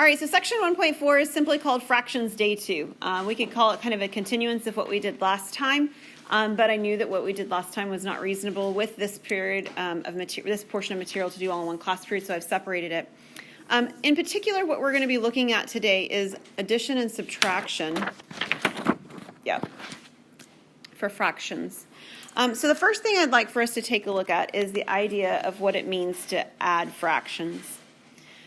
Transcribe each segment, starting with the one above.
All right, so section 1.4 is simply called fractions day 2. We could call it kind of a continuance of what we did last time, but I knew that what we did last time was not reasonable with this period of this portion of material to do all in one class period, so I've separated it. In particular, what we're going to be looking at today is addition and subtraction. For fractions. So the first thing I'd like for us to take a look at is the idea of what it means to add fractions.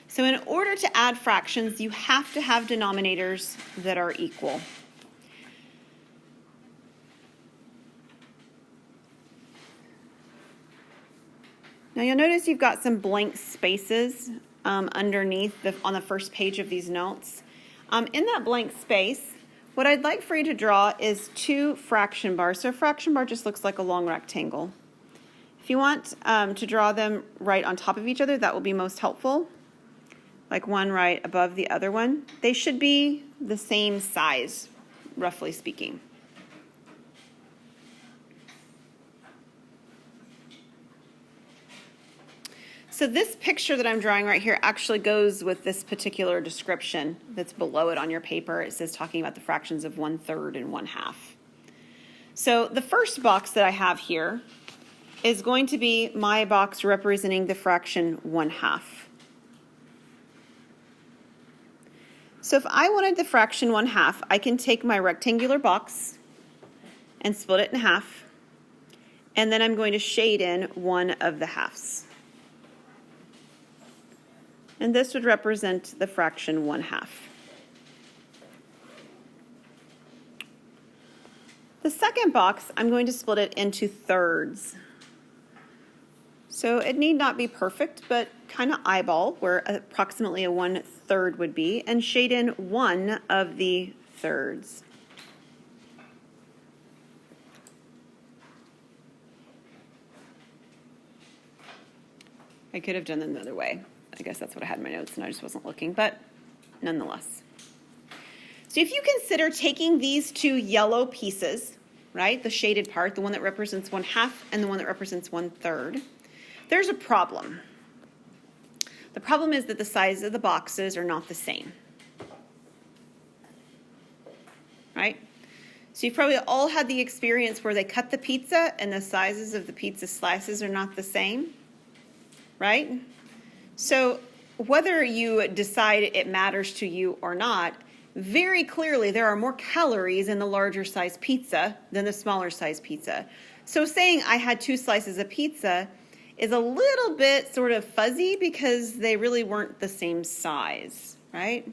So in order to add fractions, you have to have denominators that are equal. Now you'll notice you've got some blank spaces underneath on the first page of these notes. In that blank space, what I'd like for you to draw is 2 fraction bars. So a fraction bar just looks like a long rectangle. If you want to draw them right on top of each other, that will be most helpful. Like one right above the other one. They should be the same size, roughly speaking. So this picture that I'm drawing right here actually goes with this particular description that's below it on your paper. It says talking about the fractions of 1/3 and 1/2. So the first box that I have here is going to be my box representing the fraction 1/2. So if I wanted the fraction 1/2, I can take my rectangular box and split it in half, and then I'm going to shade in one of the halves. And this would represent the fraction 1/2. The second box, I'm going to split it into thirds. So it need not be perfect, but kind of eyeball where approximately a 1/3 would be, and shade in one of the thirds. I could have done them the other way. I guess that's what I had in my notes and I just wasn't looking, but nonetheless. So if you consider taking these 2 yellow pieces, right, the shaded part, the one that represents 1/2 and the one that represents 1/3, there's a problem. The problem is that the sizes of the boxes are not the same, right? So you've probably all had the experience where they cut the pizza and the sizes of the pizza slices are not the same, right? So whether you decide it matters to you or not, very clearly there are more calories in the larger size pizza than the smaller size pizza. So saying I had 2 slices of pizza is a little bit sort of fuzzy because they really weren't the same size, right?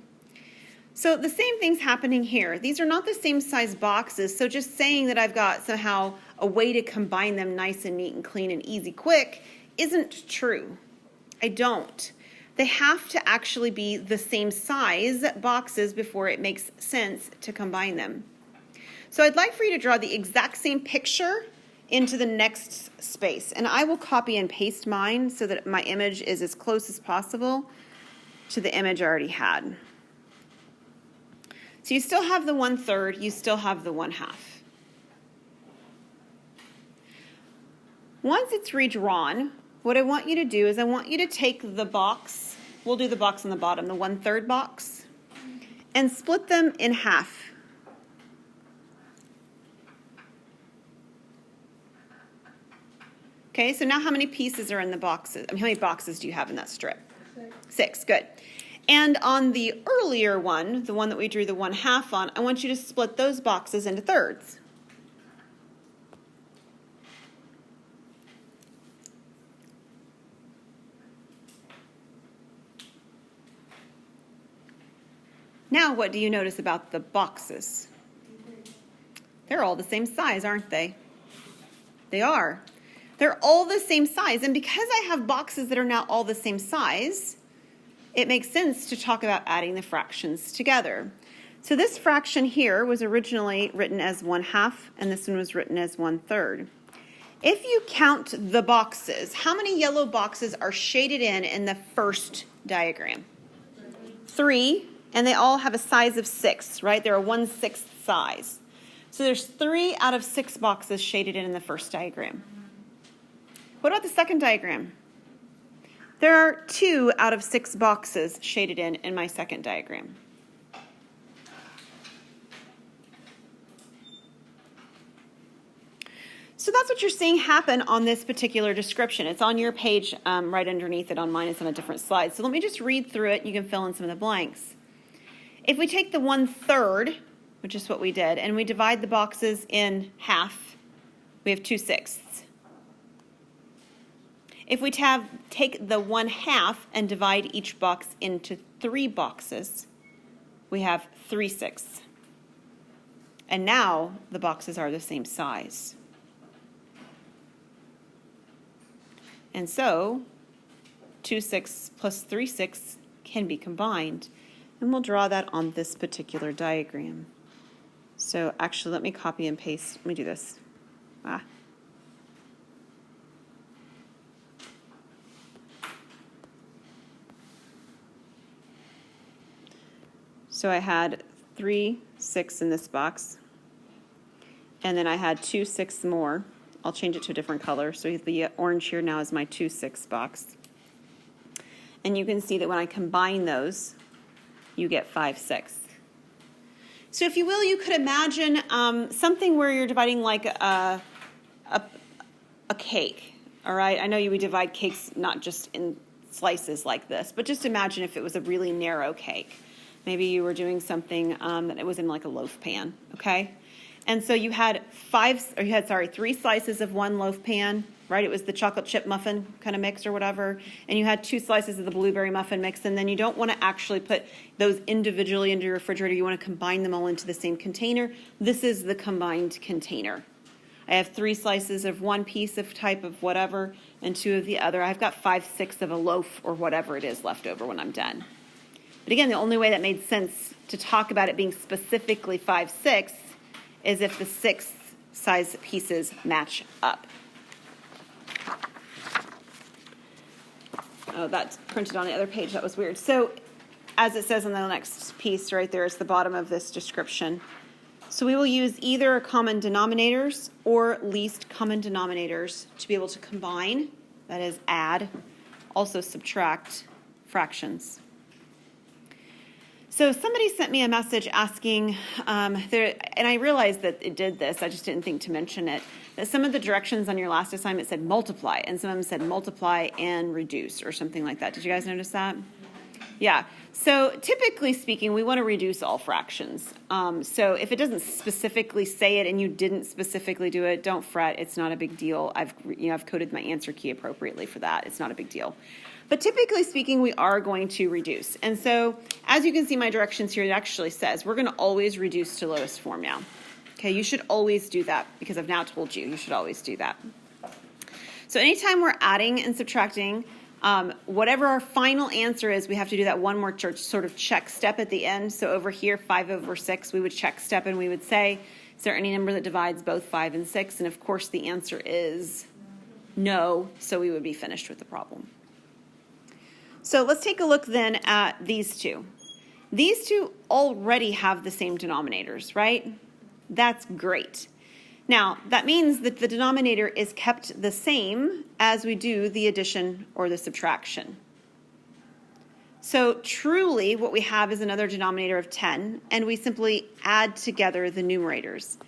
So the same thing's happening here. These are not the same size boxes, so just saying that I've got somehow a way to combine them nice and neat and clean and easy quick isn't true. I don't. They have to actually be the same size boxes before it makes sense to combine them. So I'd like for you to draw the exact same picture into the next space. And I will copy and paste mine so that my image is as close as possible to the image I already had. So you still have the 1/3, you still have the 1/2. Once it's redrawn, what I want you to do is I want you to take the box, we'll do the box on the bottom, the 1/3 box, and split them in half. Okay, so now how many pieces are in the boxes? I mean, how many boxes do you have in that strip? 6, good. And on the earlier one, the one that we drew the 1/2 on, I want you to split those boxes into thirds. Now, what do you notice about the boxes? They're all the same size, aren't they? They are. They're all the same size, and because I have boxes that are now all the same size, it makes sense to talk about adding the fractions together. So this fraction here was originally written as 1/2, and this one was written as 1/3. If you count the boxes, how many yellow boxes are shaded in the first diagram? 3, and they all have a size of 6, right? They're a 1/6 size. So there's 3 out of 6 boxes shaded in the first diagram. What about the second diagram? There are 2 out of 6 boxes shaded in my second diagram. So that's what you're seeing happen on this particular description. It's on your page right underneath it. On mine, it's on a different slide. So let me just read through it. You can fill in some of the blanks. If we take the 1/3, which is what we did, and we divide the boxes in half, we have 2/6. If we take the 1/2 and divide each box into 3 boxes, we have 3/6. And now the boxes are the same size. And so 2/6 plus 3/6 can be combined. And we'll draw that on this particular diagram. So actually, let me copy and paste. Let me do this. So I had 3/6 in this box. And then I had 2/6 more. I'll change it to a different color. So the orange here now is my 2/6 box. And you can see that when I combine those, you get 5/6. So if you will, you could imagine something where you're dividing like a cake, all right? I know you would divide cakes not just in slices like this, but just imagine if it was a really narrow cake. Maybe you were doing something that it was in like a loaf pan, okay? And so you had 3 slices of one loaf pan, right? It was the chocolate chip muffin kind of mix or whatever. And you had 2 slices of the blueberry muffin mix. And then you don't want to actually put those individually into your refrigerator. You want to combine them all into the same container. This is the combined container. I have 3 slices of one piece of type of whatever and 2 of the other. I've got 5/6 of a loaf or whatever it is left over when I'm done. But again, the only way that made sense to talk about it being specifically 5/6 is if the 6 size pieces match up. Oh, that's printed on the other page. That was weird. So as it says on the next piece right there is the bottom of this description. So we will use either common denominators or least common denominators to be able to combine, that is add, also subtract fractions. So somebody sent me a message asking, and I realized that it did this, I just didn't think to mention it, that some of the directions on your last assignment said multiply, and some of them said multiply and reduce or something like that. Did you guys notice that? Yeah. So typically speaking, we want to reduce all fractions. So if it doesn't specifically say it and you didn't specifically do it, don't fret. It's not a big deal. I've coded my answer key appropriately for that. It's not a big deal. But typically speaking, we are going to reduce. And so as you can see my directions here, it actually says we're going to always reduce to lowest form now. Okay, you should always do that because I've now told you should always do that. So anytime we're adding and subtracting, whatever our final answer is, we have to do that one more sort of check step at the end. So over here, 5/6, we would check step and we would say, is there any number that divides both 5 and 6? And of course the answer is no, so we would be finished with the problem. So let's take a look then at these two. These two already have the same denominators, right? That's great. Now, that means that the denominator is kept the same as we do the addition or the subtraction. So truly what we have is another denominator of 10, and we simply add together the numerators.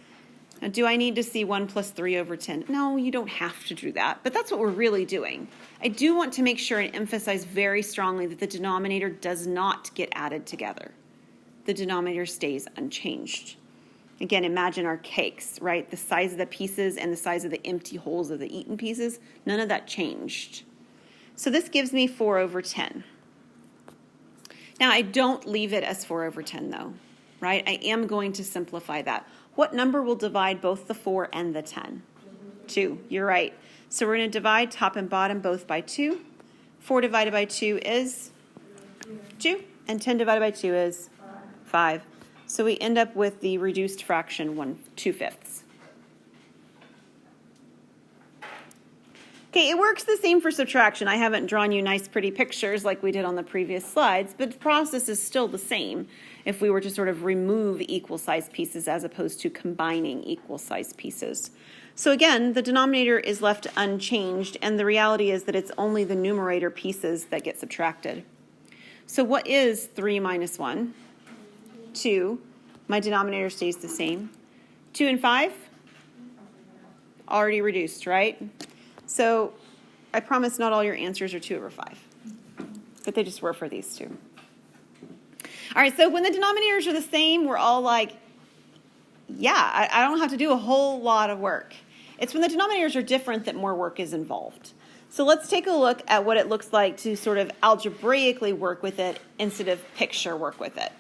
Now, do I need to see 1 plus 3 over 10? No, you don't have to do that, but that's what we're really doing. I do want to make sure and emphasize very strongly that the denominator does not get added together. The denominator stays unchanged. Again, imagine our cakes, right? The size of the pieces and the size of the empty holes of the eaten pieces, none of that changed. So this gives me 4/10. Now, I don't leave it as 4/10 though, right? I am going to simplify that. What number will divide both the 4 and the 10? 2, you're right. So we're going to divide top and bottom both by 2. 4 divided by 2 is 2, and 10 divided by 2 is 5. So we end up with the reduced fraction 2/5. Okay, it works the same for subtraction. I haven't drawn you nice pretty pictures like we did on the previous slides, but the process is still the same if we were to sort of remove equal sized pieces as opposed to combining equal sized pieces. So again, the denominator is left unchanged, and the reality is that it's only the numerator pieces that get subtracted. So what is 3 minus 1? 2. My denominator stays the same. 2 and 5? Already reduced, right? So I promise not all your answers are 2 over 5, but they just were for these two. All right, so when the denominators are the same, we're all like, yeah, I don't have to do a whole lot of work. It's when the denominators are different that more work is involved. So let's take a look at what it looks like to sort of algebraically work with it instead of picture work with it.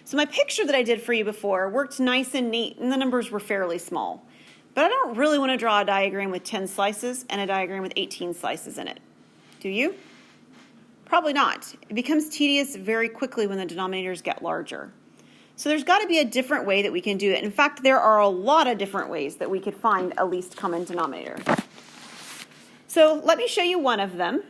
So my picture that I did for you before worked nice and neat, and the numbers were fairly small. But I don't really want to draw a diagram with 10 slices and a diagram with 18 slices in it. Do you? Probably not. It becomes tedious very quickly when the denominators get larger. So there's got to be a different way that we can do it. In fact, there are a lot of different ways that we could find a least common denominator. So let me show you one of them.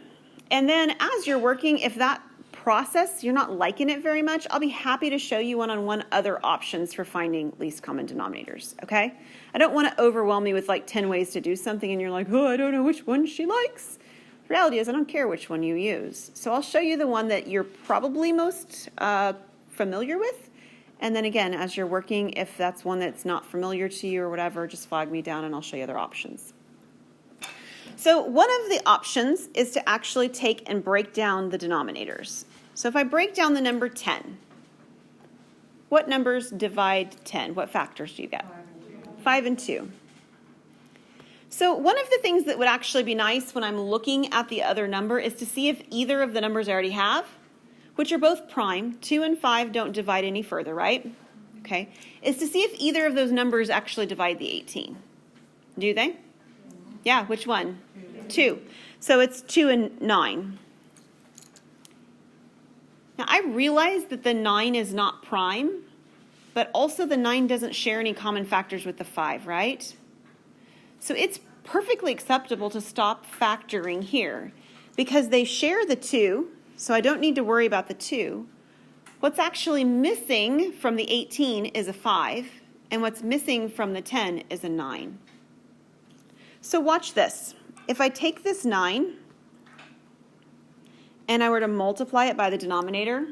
And then as you're working, if that process, you're not liking it very much, I'll be happy to show you one-on-one other options for finding least common denominators, okay? I don't want to overwhelm you with like 10 ways to do something and you're like, oh, I don't know which one she likes. The reality is I don't care which one you use. So I'll show you the one that you're probably most familiar with. And then again, as you're working, if that's one that's not familiar to you or whatever, just flag me down and I'll show you other options. So one of the options is to actually take and break down the denominators. So if I break down the number 10, what numbers divide 10? What factors do you get? 5 and 2. So one of the things that would actually be nice when I'm looking at the other number is to see if either of the numbers I already have, which are both prime, 2 and 5 don't divide any further, right? Okay, is to see if either of those numbers actually divide the 18. Do they? Yeah, which one? 2. So it's 2 and 9. Now I realize that the 9 is not prime, but also the 9 doesn't share any common factors with the 5, right? So it's perfectly acceptable to stop factoring here because they share the 2, so I don't need to worry about the 2. What's actually missing from the 18 is a 5, and what's missing from the 10 is a 9. So watch this. If I take this 9 and I were to multiply it by the denominator,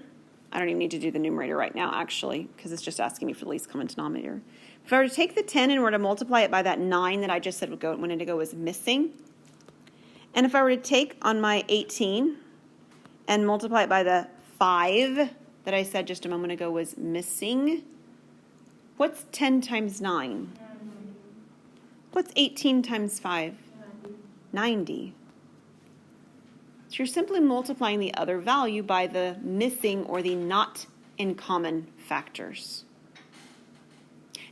I don't even need to do the numerator right now actually because it's just asking me for the least common denominator. If I were to take the 10 and were to multiply it by that 9 that I just said wanted to go was missing, and if I were to take on my 18 and multiply it by the 5 that I said just a moment ago was missing, what's 10 times 9? What's 18 times 5? 90. So you're simply multiplying the other value by the missing or the not in common factors.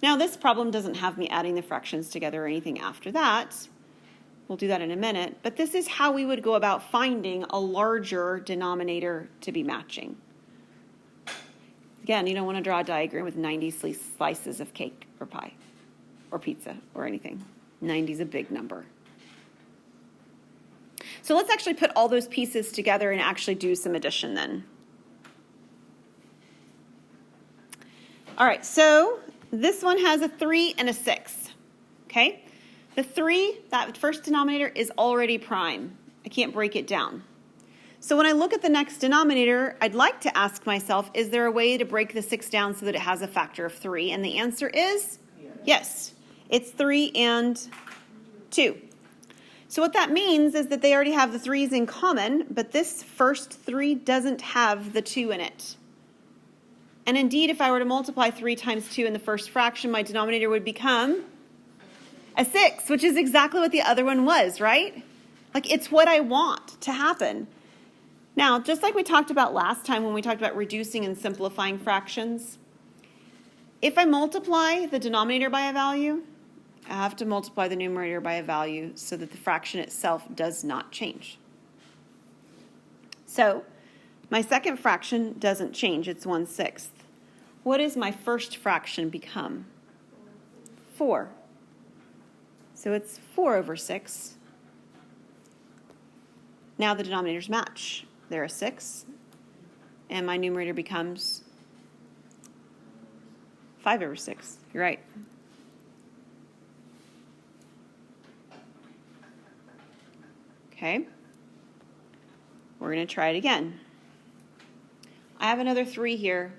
Now this problem doesn't have me adding the fractions together or anything after that. We'll do that in a minute, but this is how we would go about finding a larger denominator to be matching. Again, you don't want to draw a diagram with 90 slices of cake or pie or pizza or anything. 90 is a big number. So let's actually put all those pieces together and actually do some addition then. All right, so this one has a 3 and a 6, okay? The 3, that first denominator, is already prime. I can't break it down. So when I look at the next denominator, I'd like to ask myself, is there a way to break the 6 down so that it has a factor of 3? And the answer is yes. It's 3 and 2. So what that means is that they already have the 3's in common, but this first 3 doesn't have the 2 in it. And indeed, if I were to multiply 3 times 2 in the first fraction, my denominator would become a 6, which is exactly what the other one was, right? Like, it's what I want to happen. Now, just like we talked about last time when we talked about reducing and simplifying fractions, if I multiply the denominator by a value, I have to multiply the numerator by a value so that the fraction itself does not change. So my second fraction doesn't change, it's 1/6. What does my first fraction become? 4. So it's 4 over 6. Now the denominators match. They're a 6, and my numerator becomes 5 over 6. You're right. Okay? We're going to try it again. I have another 3 here.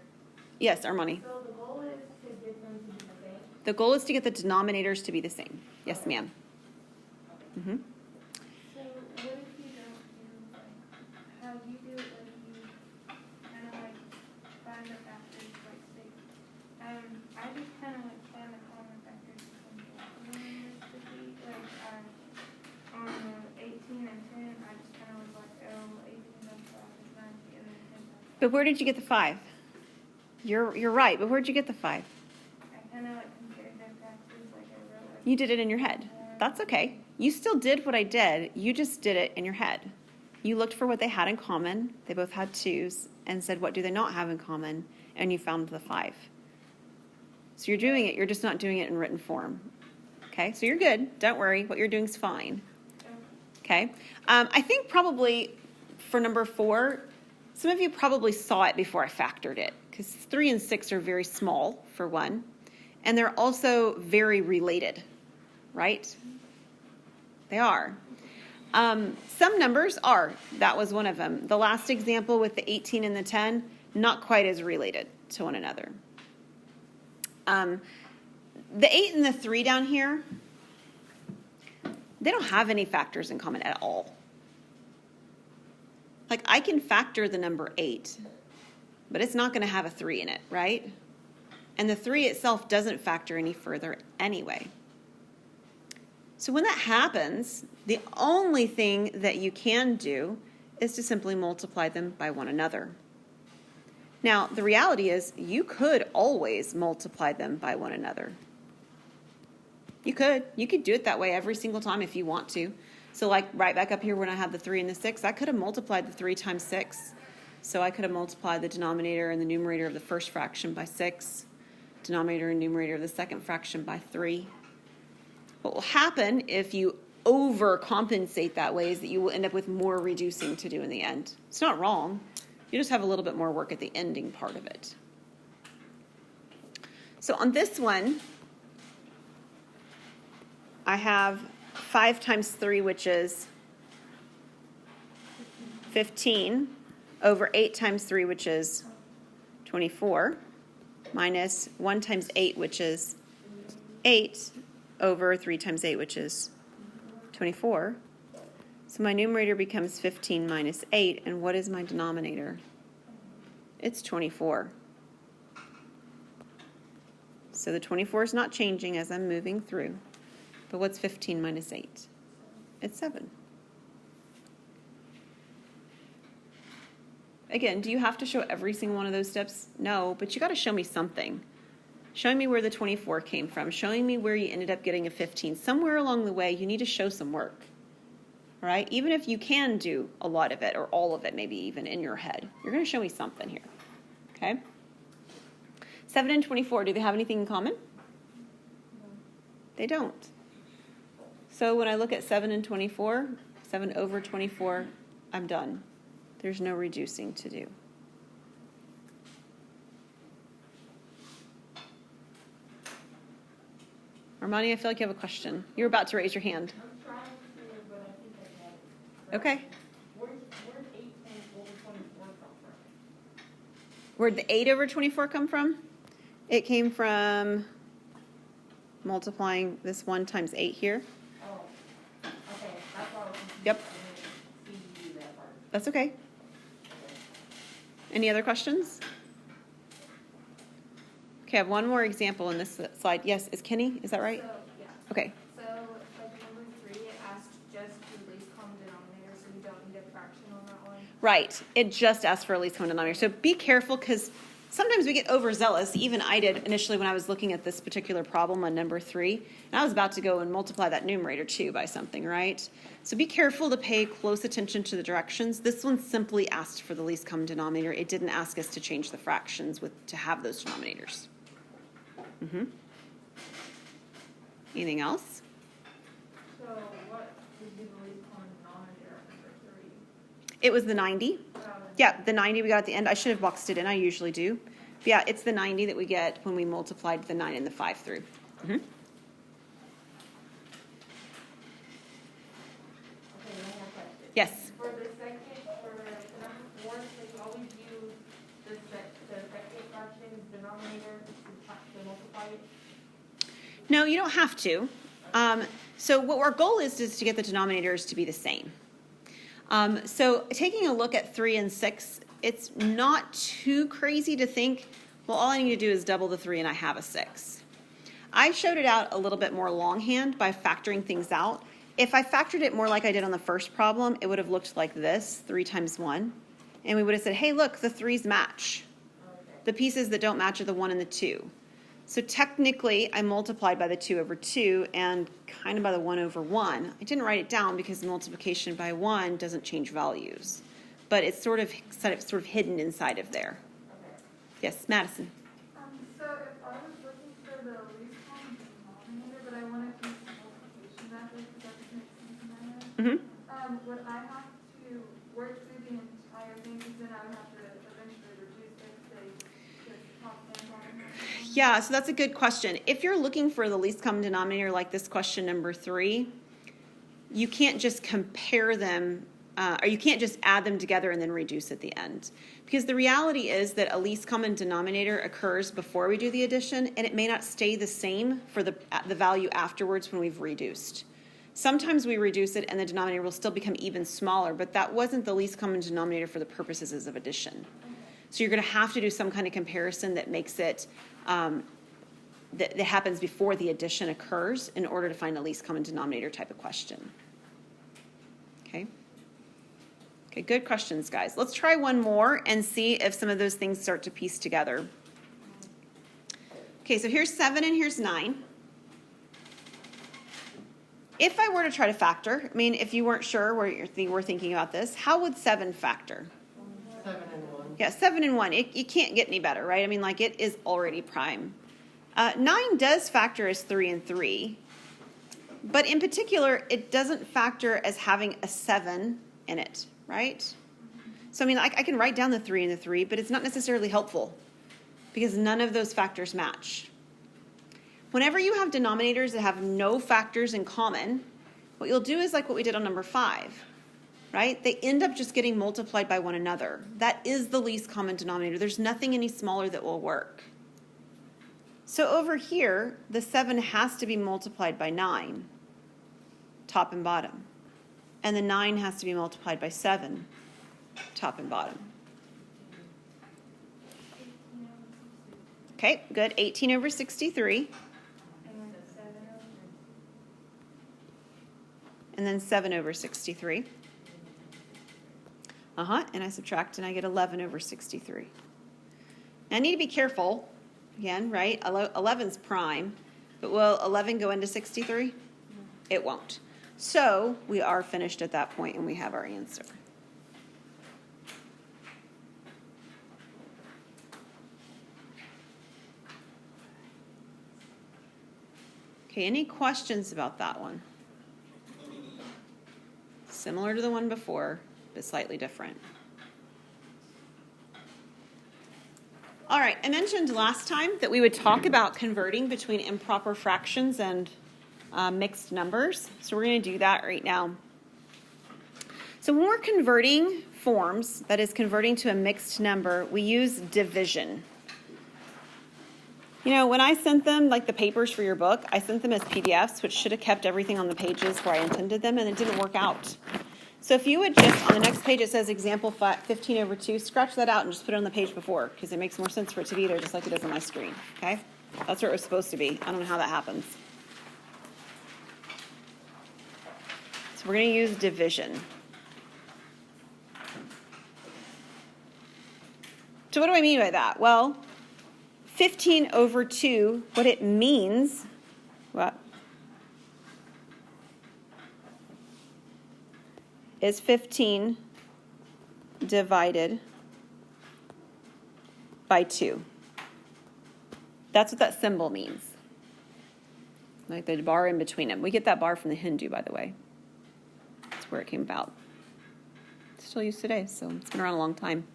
Yes, Armani. So the goal is to get them to be the same? The goal is to get the denominators to be the same. Yes, Okay. ma'am. Mm-hmm. So what if you don't do like how you do it, like you kind of like find the factors like 6. I just kind of like find the common factors between both of them to be like on the 18 and 10. I just kind of was like, oh, 18 times 5 is 90, and then 10 times 5. But where did you get the 5? You're right, but where'd you get the 5? I kind of like compared their factors, like I wrote like. You did it in your head. That's okay. You still did what I did. You just did it in your head. You looked for what they had in common. They both had 2s and said, what do they not have in common? And you found the 5. So you're doing it. You're just not doing it in written form. Okay? So you're good. Don't worry. What you're doing is fine. Okay? I think probably for number 4, some of you probably saw it before I factored it, because 3 and 6 are very small, for one. And they're also very related, right? They are. Some numbers are. That was one of them. The last example with the 18 and the 10, not quite as related to one another. The 8 and the 3 down here, they don't have any factors in common at all. Like, I can factor the number 8, but it's not going to have a 3 in it, right? And the 3 itself doesn't factor any further anyway. So when that happens, the only thing that you can do is to simply multiply them by one another. Now, the reality is you could always multiply them by one another. You could do it that way every single time if you want to. So like right back up here when I had the 3 and the 6, I could have multiplied the 3 times 6. So I could have multiplied the denominator and the numerator of the first fraction by 6, denominator and numerator of the second fraction by 3. What will happen if you overcompensate that way is that you will end up with more reducing to do in the end. It's not wrong. You just have a little bit more work at the ending part of it. So on this one, I have 5 times 3, which is 15, over 8 times 3, which is 24, minus 1 times 8, which is 8, over 3 times 8, which is 24. So my numerator becomes 15 minus 8, and what is my denominator? It's 24. So the 24 is not changing as I'm moving through. But what's 15 minus 8? It's 7. Again, do you have to show every single one of those steps? No, but you got to show me something. Showing me where the 24 came from, showing me where you ended up getting a 15. Somewhere along the way, you need to show some work. All right? Even if you can do a lot of it or all of it, maybe even in your head, you're going to show me something here. Okay? 7 and 24, do they have anything in common? They don't. So when I look at 7 and 24, 7 over 24, I'm done. There's no reducing to do. Armani, I feel like you have a question. You're about to raise your hand. I'm trying to, but I think I got it. Okay. Where'd 8 over 24 come from? Where'd the 8 over 24 come from? It came from multiplying this 1 times 8 here. Oh, okay. That's why I was confused. Yep. I didn't see that part. That's okay. Any other questions? Okay, I have one more example in this slide. Yes, is Kenny? Is that right? So, yeah. Okay. So, like number 3, it asked just the least common denominator, so you don't need a fraction on that one. Right. It just asks for a least common denominator. So be careful because sometimes we get overzealous. Even I did initially when I was looking at this particular problem on number 3. And I was about to go and multiply that numerator too by something, right? So be careful to pay close attention to the directions. This one simply asked for the least common denominator. It didn't ask us to change the fractions to have those denominators. Anything else? So what would be the least common denominator of number 3? It was the 90. Yeah, the 90 we got at the end. I should have boxed it in. I usually do. But yeah, it's the 90 that we get when we multiplied the 9 and the 5 through. Okay, one more question. Yes? For the second, for the number 4, so you always use the second fraction's denominator to multiply it? No, you don't have to. So what our goal is to get the denominators to be the same. So taking a look at 3 and 6, it's not too crazy to think, well, all I need to do is double the 3 and I have a 6. I showed it out a little bit more longhand by factoring things out. If I factored it more like I did on the first problem, it would have looked like this, 3 times 1. And we would have said, hey, look, the 3's match. The pieces that don't match are the 1 and the 2. So technically, I multiplied by the 2 over 2 and kind of by the 1 over 1. I didn't write it down because multiplication by 1 doesn't change values. But it's sort of hidden inside of there. Okay. Yes, Madison. So if I was looking for the least common denominator, but I wanted to use the multiplication method because that just makes sense in my head, would I have to work through the entire thing because then I would have to eventually reduce it, say, to top and bottom? Yeah, so that's a good question. If you're looking for the least common denominator like this question number 3, you can't just compare them, or you can't just add them together and then reduce at the end. Because the reality is that a least common denominator occurs before we do the addition, and it may not stay the same for the value afterwards when we've reduced. Sometimes we reduce it and the denominator will still become even smaller, but that wasn't the least common denominator for the purposes of addition. So you're going to have to do some kind of comparison that makes it, that happens before the addition occurs in order to find the least common denominator type of question. Okay? Okay, good questions, guys. Let's try one more and see if some of those things start to piece together. Okay, so here's 7 and here's 9. If I were to try to factor, I mean, if you weren't sure where you were thinking about this, how would 7 factor? 7 and 1. Yeah, 7 and 1. You can't get any better, right? I mean, like, it is already prime. 9 does factor as 3 and 3. But in particular, it doesn't factor as having a 7 in it, right? So, I mean, I can write down the 3 and the 3, but it's not necessarily helpful because none of those factors match. Whenever you have denominators that have no factors in common, what you'll do is like what we did on number 5, right? They end up just getting multiplied by one another. That is the least common denominator. There's nothing any smaller that will work. So over here, the 7 has to be multiplied by 9, top and bottom. And the 9 has to be multiplied by 7, top and bottom. Okay, good. 18 over 63. And then 7 over 63. And I subtract and I get 11 over 63. Now I need to be careful, again, right? 11's prime, but will 11 go into 63? It won't. So we are finished at that point and we have our answer. Okay, any questions about that one? Similar to the one before, but slightly different. All right, I mentioned last time that we would talk about converting between improper fractions and mixed numbers. So we're going to do that right now. So when we're converting forms, that is converting to a mixed number, we use division. You know, when I sent them, like the papers for your book, I sent them as PDFs, which should have kept everything on the pages where I intended them, and it didn't work out. So if you would just, on the next page it says example 15 over 2, scratch that out and just put it on the page before, because it makes more sense for it to be there just like it does on my screen, okay? That's where it was supposed to be. I don't know how that happens. So we're going to use division. So what do I mean by that? Well, 15 over 2, what it means, what? Is 15 divided by 2. That's what that symbol means. Like the bar in between them. We get that bar from the Hindu, by the way. That's where it came about. It's still used today, so it's been around a long time.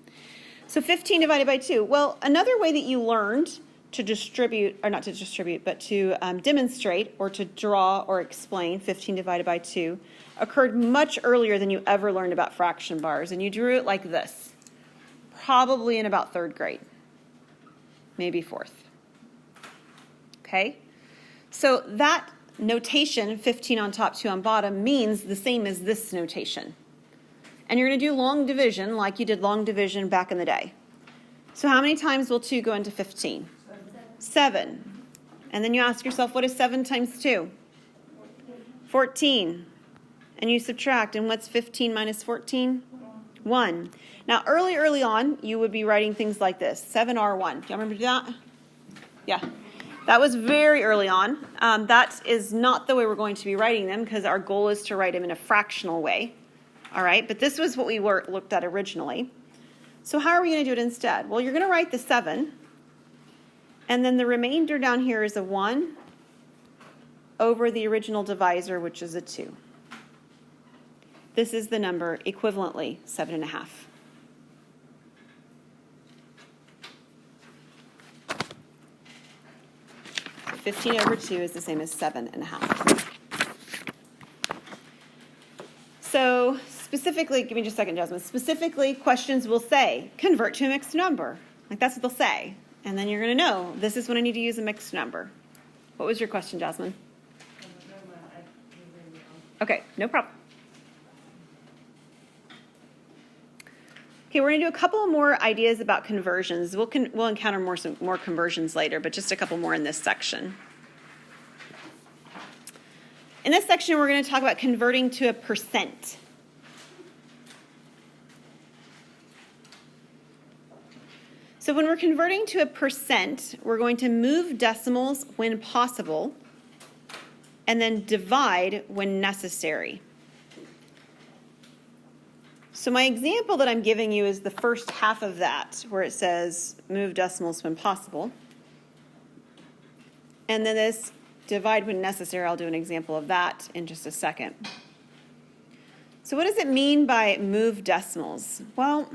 So 15 divided by 2. Well, another way that you learned to distribute, or not to distribute, but to demonstrate or to draw or explain 15 divided by 2 occurred much earlier than you ever learned about fraction bars. And you drew it like this, probably in about 3rd grade, maybe 4th. Okay? So that notation, 15 on top, 2 on bottom, means the same as this notation. And you're going to do long division like you did long division back in the day. So how many times will 2 go into 15? 7. And then you ask yourself, what is 7 times 2? 14. And you subtract, and what's 15 minus 14? 1. Now, early on, you would be writing things like this, 7R1. Do you remember that? Yeah. That was very early on. That is not the way we're going to be writing them because our goal is to write them in a fractional way. All right, but this was what we looked at originally. So how are we going to do it instead? Well, you're going to write the 7, and then the remainder down here is a 1 over the original divisor, which is a 2. This is the number equivalently 7.5. 15 over 2 is the same as 7.5. So specifically, give me just a second, Jasmine. Specifically, questions will say, convert to a mixed number. Like that's what they'll say. And then you're going to know, this is when I need to use a mixed number. What was your question, Jasmine? Okay, no problem. Okay, we're going to do a couple more ideas about conversions. We'll encounter more conversions later, but just a couple more in this section. In this section, we're going to talk about converting to a percent. So when we're converting to a percent, we're going to move decimals when possible, and then divide when necessary. So my example that I'm giving you is the first half of that, where it says move decimals when possible. And then this divide when necessary, I'll do an example of that in just a second. So what does it mean by move decimals? Well,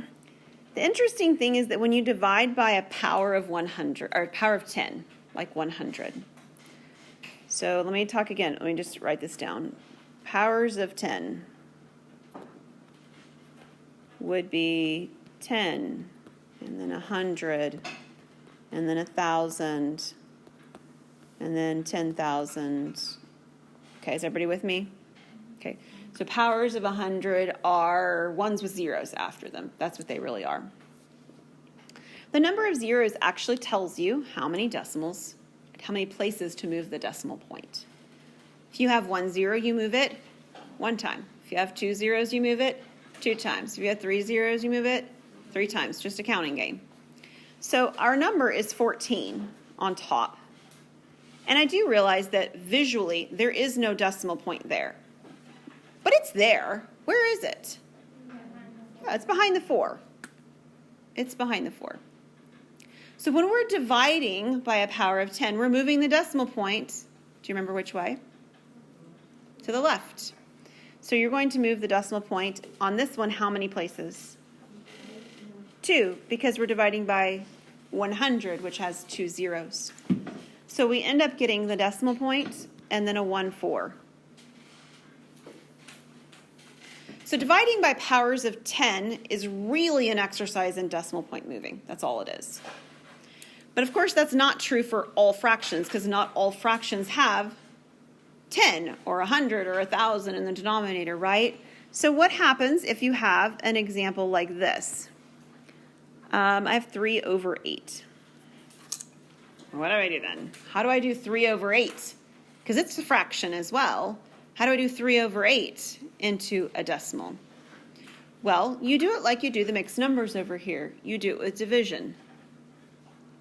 the interesting thing is that when you divide by a power of 100, or a power of 10, like 100. So let me talk again. Let me just write this down. Powers of 10 would be 10, and then 100, and then 1,000, and then 10,000. Okay, is everybody with me? Okay, so powers of 100 are ones with zeros after them. That's what they really are. The number of zeros actually tells you how many decimals, how many places to move the decimal point. If you have 1 0, you move it 1 time. If you have 2 zeros, you move it 2 times. If you have 3 zeros, you move it 3 times. Just a counting game. So our number is 14 on top. And I do realize that visually there is no decimal point there. But it's there. Where is it? Yeah, it's behind the 4. It's behind the 4. So when we're dividing by a power of 10, we're moving the decimal point. Do you remember which way? To the left. So you're going to move the decimal point on this one how many places? 2, because we're dividing by 100, which has 2 zeros. So we end up getting the decimal point and then a 1 4. So dividing by powers of 10 is really an exercise in decimal point moving. That's all it is. But of course, that's not true for all fractions, because not all fractions have 10 or 100 or 1,000 in the denominator, right? So what happens if you have an example like this? I have 3 over 8. What do I do then? How do I do 3 over 8? Because it's a fraction as well. How do I do 3 over 8 into a decimal? Well, you do it like you do the mixed numbers over here. You do it with division.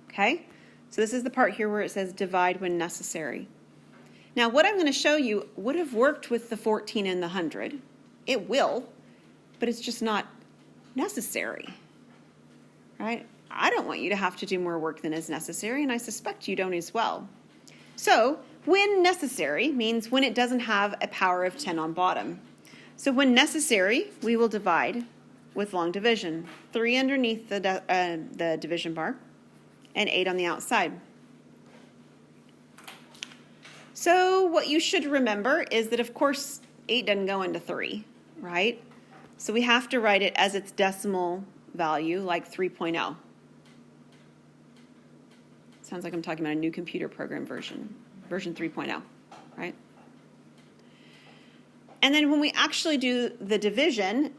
Okay? So this is the part here where it says divide when necessary. Now, what I'm going to show you would have worked with the 14 and the 100. It will, but it's just not necessary. Right? I don't want you to have to do more work than is necessary, and I suspect you don't as well. So, when necessary means when it doesn't have a power of 10 on bottom. So when necessary, we will divide with long division. 3 underneath the division bar and 8 on the outside. So what you should remember is that, of course, 8 doesn't go into 3, right? So we have to write it as its decimal value, like 3.0. Sounds like I'm talking about a new computer program version 3.0, right? And then when we actually do the division,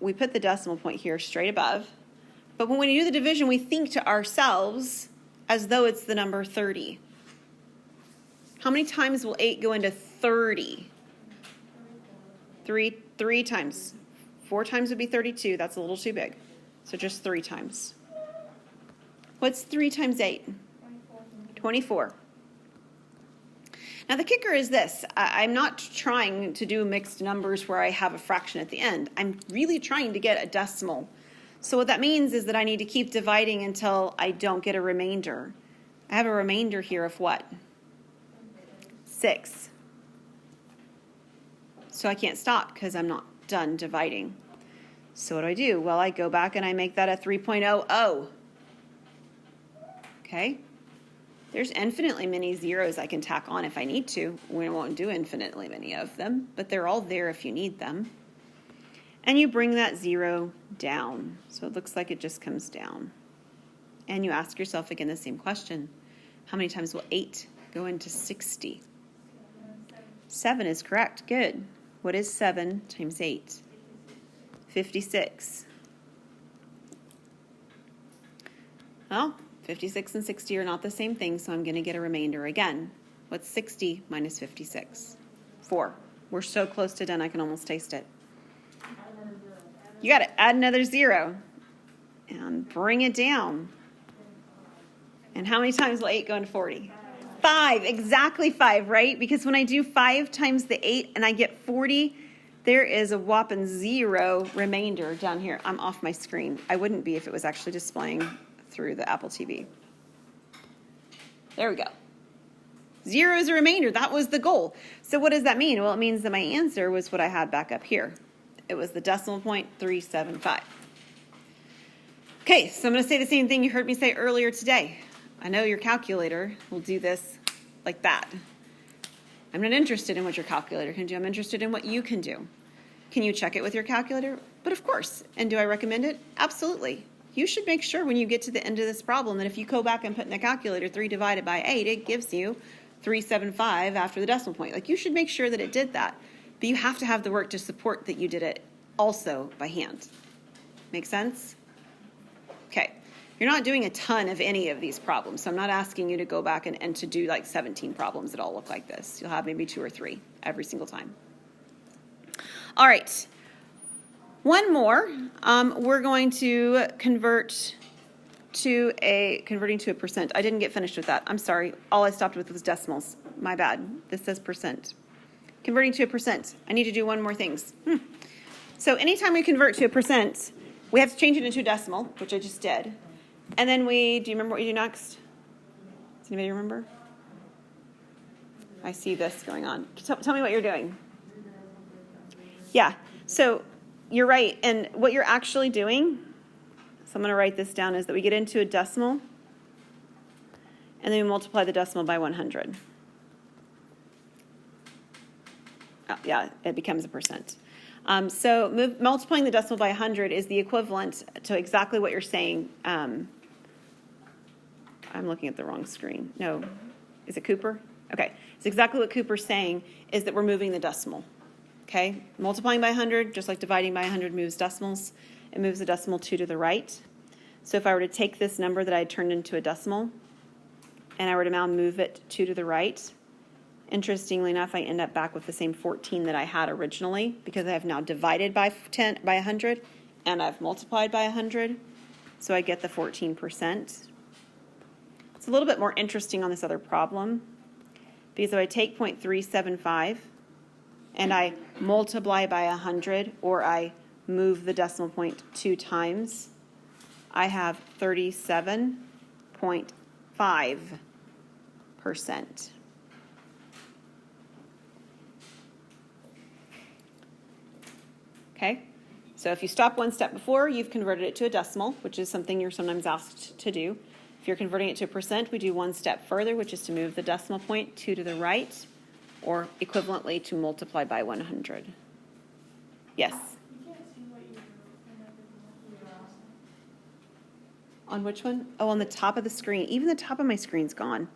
we put the decimal point here straight above. But when we do the division, we think to ourselves as though it's the number 30. How many times will 8 go into 30? Three times. 4 times would be 32. That's a little too big. So just 3 times. What's 3 times 8? 24. Now the kicker is this. I'm not trying to do mixed numbers where I have a fraction at the end. I'm really trying to get a decimal. So what that means is that I need to keep dividing until I don't get a remainder. I have a remainder here of what? 6. So I can't stop because I'm not done dividing. So what do? Well, I go back and I make that a 3.00. Okay? There's infinitely many zeros I can tack on if I need to. We won't do infinitely many of them, but they're all there if you need them. And you bring that 0 down. So it looks like it just comes down. And you ask yourself again the same question. How many times will 8 go into 60? 7 is correct. Good. What is 7 times 8? 56. Well, 56 and 60 are not the same thing, so I'm going to get a remainder again. What's 60 minus 56? 4. We're so close to done, I can almost taste it. You got to add another 0 and bring it down. And how many times will 8 go into 40? 5, exactly 5, right? Because when I do 5 times the 8 and I get 40, there is a whopping 0 remainder down here. I'm off my screen. I wouldn't be if it was actually displaying through the Apple TV. There we go. 0 is a remainder. That was the goal. So what does that mean? Well, it means that my answer was what I had back up here. It was the decimal point 375. Okay, so I'm going to say the same thing you heard me say earlier today. I know your calculator will do this like that. I'm not interested in what your calculator can do. I'm interested in what you can do. Can you check it with your calculator? But of course. And do I recommend it? Absolutely. You should make sure when you get to the end of this problem that if you go back and put in the calculator 3 divided by 8, it gives you 375 after the decimal point. Like, you should make sure that it did that. But you have to have the work to support that you did it also by hand. Make sense? Okay. You're not doing a ton of any of these problems, so I'm not asking you to go back and to do like 17 problems that all look like this. You'll have maybe 2 or 3 every single time. All right. One more. We're going to converting to a percent. I didn't get finished with that. I'm sorry. All I stopped with was decimals. My bad. This says percent. Converting to a percent. I need to do one more thing. So anytime we convert to a percent, we have to change it into a decimal, which I just did. And then do you remember what we do next? Does anybody remember? I see this going on. Tell me what you're doing. Yeah, so you're right. And what you're actually doing, so I'm going to write this down, is that we get into a decimal, and then we multiply the decimal by 100. Oh, yeah, it becomes a percent. So multiplying the decimal by 100 is the equivalent to exactly what you're saying. I'm looking at the wrong screen. No, is it Cooper? Okay, it's exactly what Cooper's saying, is that we're moving the decimal. Okay, multiplying by 100, just like dividing by 100 moves decimals, it moves the decimal 2 to the right. So if I were to take this number that I had turned into a decimal, and I were to now move it 2 to the right, interestingly enough, I end up back with the same 14 that I had originally, because I have now divided by 100, and I've multiplied by 100, so I get the 14%. It's a little bit more interesting on this other problem, because if I take 0.375 and I multiply by 100, or I move the decimal point 2 times, I have 37.5%. Okay, so if you stop one step before, you've converted it to a decimal, which is something you're sometimes asked to do. If you're converting it to a percent, we do one step further, which is to move the decimal point 2 to the right. or equivalently to multiply by 100. Yes? You can't see what you wrote whenever you want to. On which one? Oh, on the top of the screen. Even the top of my screen's gone.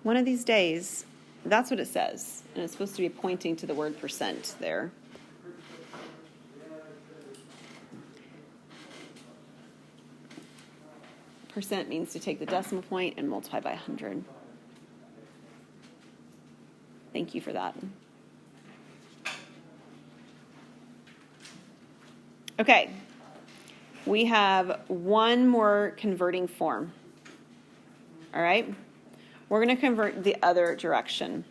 One of these days, that's what it says. And it's supposed to be pointing to the word percent there. Percent means to take the decimal point and multiply by 100. Thank you for that. Okay. We have one more converting form. All right? We're going to convert the other direction.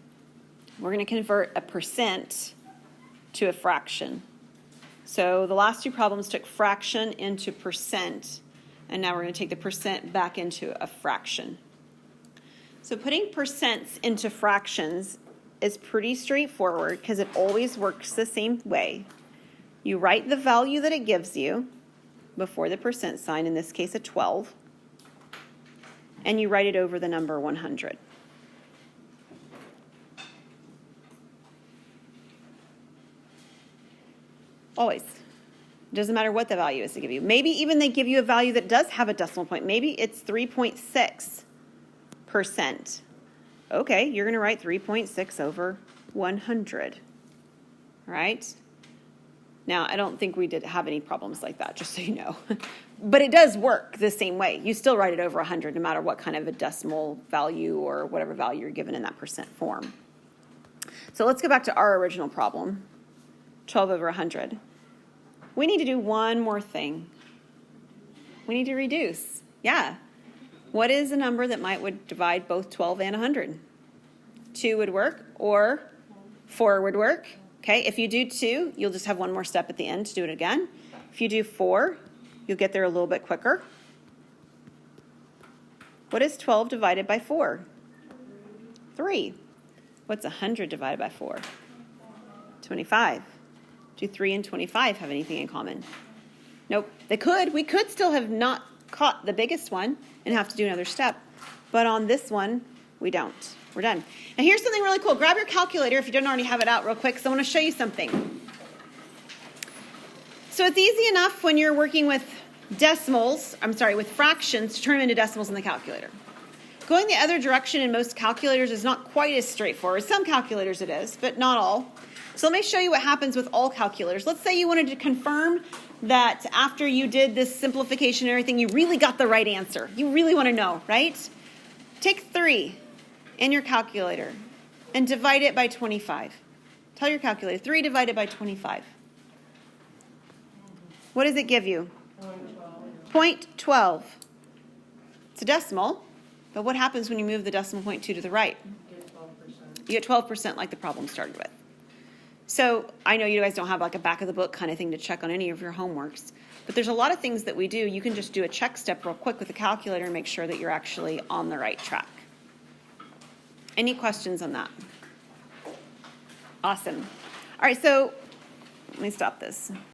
We're going to convert a percent to a fraction. So the last two problems took fraction into percent, and now we're going to take the percent back into a fraction. So putting percents into fractions is pretty straightforward because it always works the same way. You write the value that it gives you before the percent sign, in this case a 12, and you write it over the number 100. Always. It doesn't matter what the value is they give you. Maybe even they give you a value that does have a decimal point. Maybe it's 3.6%. Okay, you're going to write 3.6 over 100. All right? Now, I don't think we did have any problems like that, just so you know. But it does work the same way. You still write it over 100 no matter what kind of a decimal value or whatever value you're given in that percent form. So let's go back to our original problem, 12 over 100. We need to do one more thing. We need to reduce. Yeah. What is a number that would divide both 12 and 100? 2 would work, or 4 would work. Okay, if you do 2, you'll just have one more step at the end to do it again. If you do 4, you'll get there a little bit quicker. What is 12 divided by 4? 3. What's 100 divided by 4? 25. Do 3 and 25 have anything in common? Nope. They could. We could still have not caught the biggest one and have to do another step. But on this one, we don't. We're done. Now here's something really cool. Grab your calculator if you don't already have it out real quick, because I want to show you something. So it's easy enough when you're working with with fractions to turn them into decimals in the calculator. Going the other direction in most calculators is not quite as straightforward. Some calculators it is, but not all. So let me show you what happens with all calculators. Let's say you wanted to confirm that after you did this simplification and everything, you really got the right answer. You really want to know, right? Take 3 in your calculator and divide it by 25. Tell your calculator, 3 divided by 25. What does it give you? 0.12. It's a decimal, but what happens when you move the decimal point 2 to the right? You get 12% like the problem started with. So I know you guys don't have like a back of the book kind of thing to check on any of your homeworks, but there's a lot of things that we do. You can just do a check step real quick with the calculator and make sure that you're actually on the right track. Any questions on that? Awesome. All right, so let me stop this.